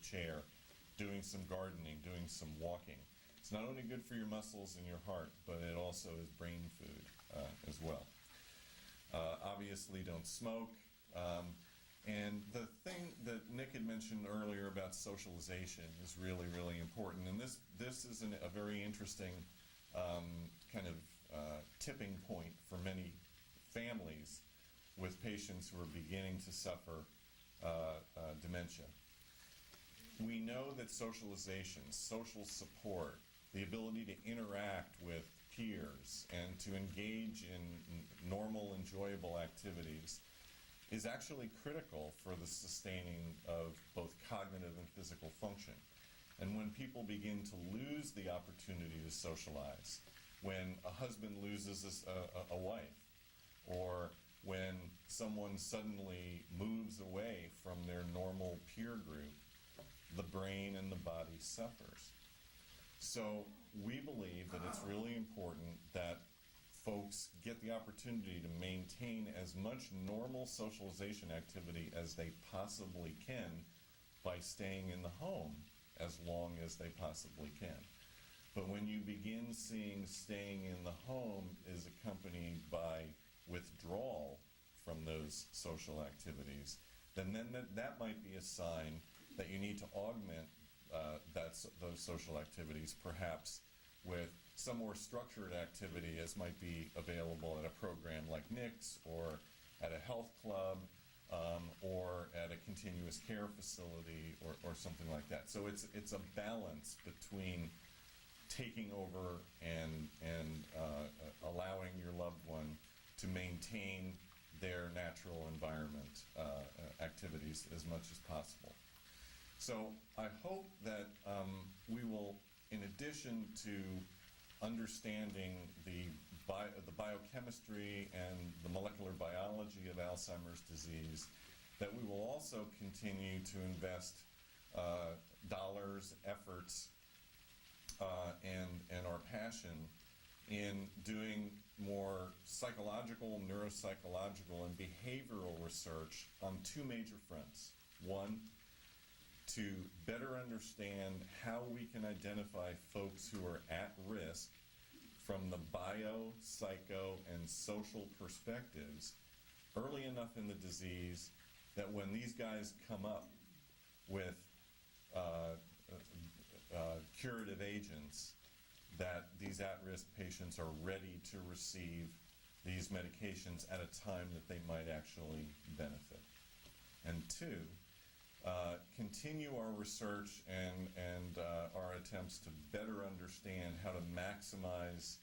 chair, doing some gardening, doing some walking. It's not only good for your muscles and your heart, but it also is brain food as well. Obviously, don't smoke. And the thing that Nick had mentioned earlier about socialization is really, really important. And this is a very interesting kind of tipping point for many families with patients who are beginning to suffer dementia. We know that socialization, social support, the ability to interact with peers and to engage in normal, enjoyable activities is actually critical for the sustaining of both cognitive and physical function. And when people begin to lose the opportunity to socialize, when a husband loses a wife, or when someone suddenly moves away from their normal peer group, the brain and the body suffers. So we believe that it's really important that folks get the opportunity to maintain as much normal socialization activity as they possibly can by staying in the home as long as they possibly can. But when you begin seeing staying in the home is accompanied by withdrawal from those social activities, then that might be a sign that you need to augment those social activities, perhaps with some more structured activity as might be available at a program like Nick's or at a health club or at a continuous care facility or something like that. So it's a balance between taking over and allowing your loved one to maintain their natural environment activities as much as possible. So I hope that we will, in addition to understanding the biochemistry and the molecular biology of Alzheimer's disease, that we will also continue to invest dollars, efforts, and our passion in doing more psychological, neuropsychological, and behavioral research on two major fronts. One, to better understand how we can identify folks who are at risk from the bio, psycho, and social perspectives early enough in the disease that when these guys come up with curative agents, that these at-risk patients are ready to receive these medications at a time that they might actually benefit. And two, continue our research and our attempts to better understand how to maximize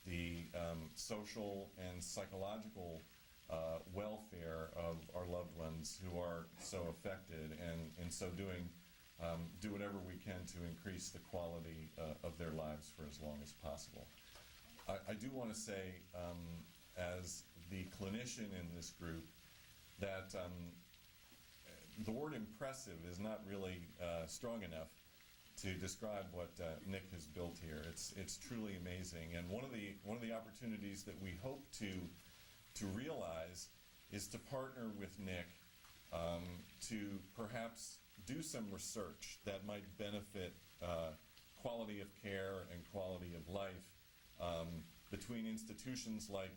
the social and psychological welfare of our loved ones who are so affected, and in so doing, do whatever we can to increase the quality of their lives for as long as possible. I do want to say, as the clinician in this group, that the word impressive is not really strong enough to describe what Nick has built here. It's truly amazing, and one of the opportunities that we hope to realize is to partner with Nick to perhaps do some research that might benefit quality of care and quality of life between institutions like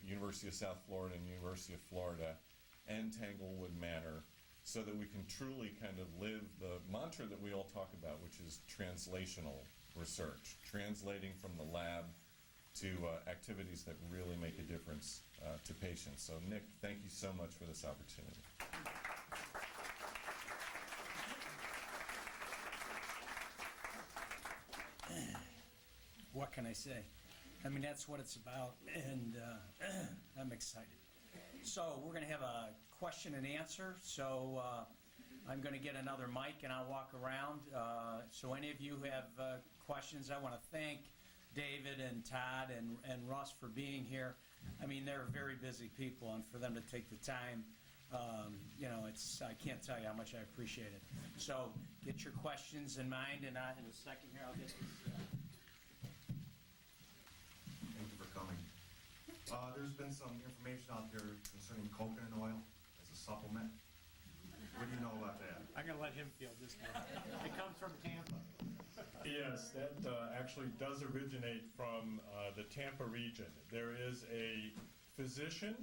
University of South Florida and University of Florida and Tanglewood Manor, so that we can truly kind of live the mantra that we all talk about, which is translational research, translating from the lab to activities that really make a difference to patients. So Nick, thank you so much for this opportunity. What can I say? I mean, that's what it's about, and I'm excited. So we're going to have a question and answer. So I'm going to get another mic and I'll walk around. So any of you who have questions, I want to thank David and Todd and Russ for being here. I mean, they're very busy people, and for them to take the time, I can't tell you how much I appreciate it. So get your questions in mind, and in a second here I'll get this. Thank you for coming. There's been some information out there concerning coconut oil as a supplement. What do you know about that? I'm going to let him field this one. It comes from Tampa. Yes, that actually does originate from the Tampa region. There is a physician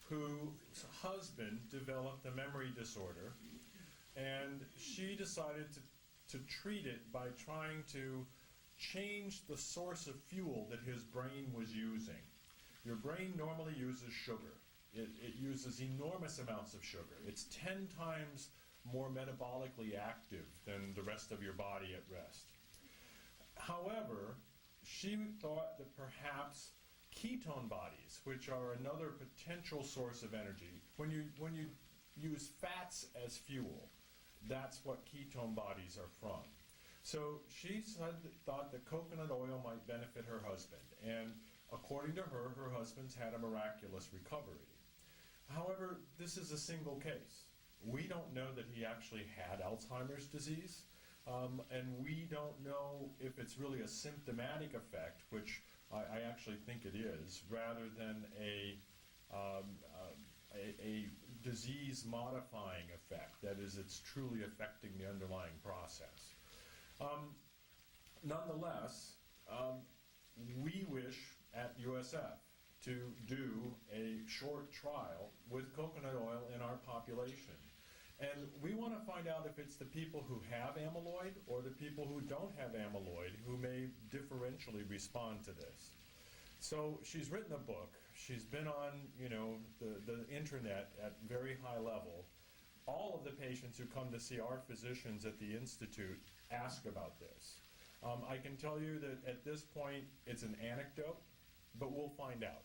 whose husband developed a memory disorder, and she decided to treat it by trying to change the source of fuel that his brain was using. Your brain normally uses sugar. It uses enormous amounts of sugar. It's 10 times more metabolically active than the rest of your body at rest. However, she thought that perhaps ketone bodies, which are another potential source of energy, when you use fats as fuel, that's what ketone bodies are from. So she thought that coconut oil might benefit her husband, and according to her, her husband's had a miraculous recovery. However, this is a single case. We don't know that he actually had Alzheimer's disease, and we don't know if it's really a symptomatic effect, which I actually think it is, rather than a disease-modifying effect. That is, it's truly affecting the underlying process. Nonetheless, we wish at USF to do a short trial with coconut oil in our population. And we want to find out if it's the people who have amyloid or the people who don't have amyloid who may differentially respond to this. So she's written a book. She's been on, the internet at very high level. All of the patients who come to see our physicians at the Institute ask about this. I can tell you that at this point it's an anecdote, but we'll find out.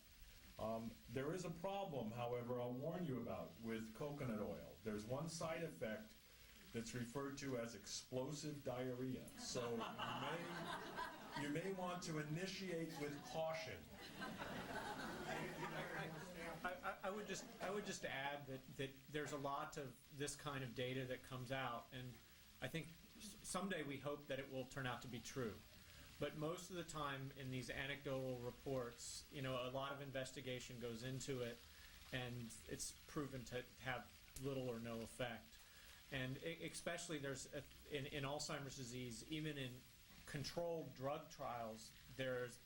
There is a problem, however, I'll warn you about with coconut oil. There's one side effect that's referred to as explosive diarrhea. So you may want to initiate with caution. I would just add that there's a lot of this kind of data that comes out, and I think someday we hope that it will turn out to be true. But most of the time in these anecdotal reports, a lot of investigation goes into it, and it's proven to have little or no effect. And especially in Alzheimer's disease, even in controlled drug trials, there's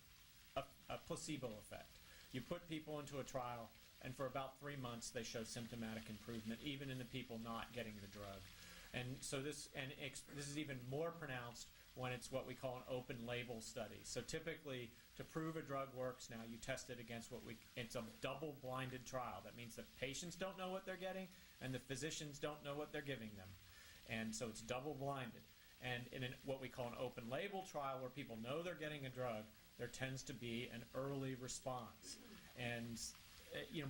a placebo effect. You put people into a trial, and for about 3 months they show symptomatic improvement, even in the people not getting the drug. And so this is even more pronounced when it's what we call an open label study. So typically, to prove a drug works now, you test it against it's a double-blinded trial. That means the patients don't know what they're getting, and the physicians don't know what they're giving them. And so it's double-blinded. And in what we call an open label trial, where people know they're getting a drug, there tends to be an early response. And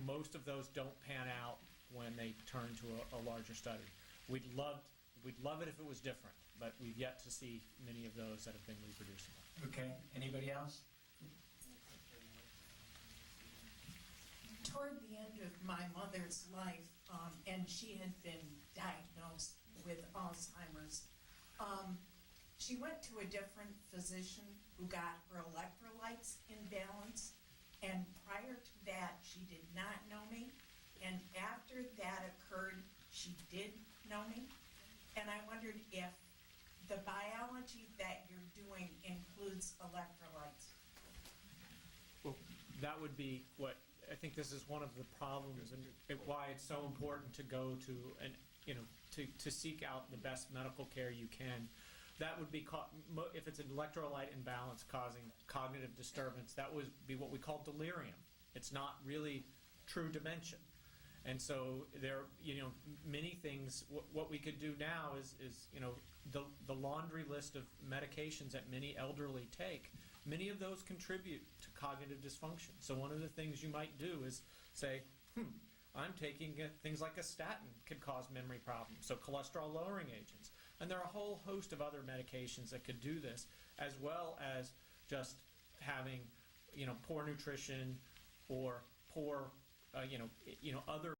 most of those don't pan out when they turn to a larger study. We'd love it if it was different, but we've yet to see many of those that have been reproducible. Okay, anybody else? Toward the end of my mother's life, and she had been diagnosed with Alzheimer's, she went to a different physician who got her electrolytes in balance, and prior to that, she did not know me, and after that occurred, she did know me, and I wondered if the biology that you're doing includes electrolytes. Well, that would be what I think. This is one of the problems, and why it's so important to go to to seek out the best medical care you can. That would be if it's an electrolyte imbalance causing cognitive disturbance. That would be what we call delirium. It's not really true dementia. And so there, many things. What we could do now is the laundry list of medications that many elderly take. Many of those contribute to cognitive dysfunction. So one of the things you might do is say, I'm taking things like a statin could cause memory problems. So cholesterol-lowering agents, and there are a whole host of other medications that could do this, as well as just having, poor nutrition or poor, other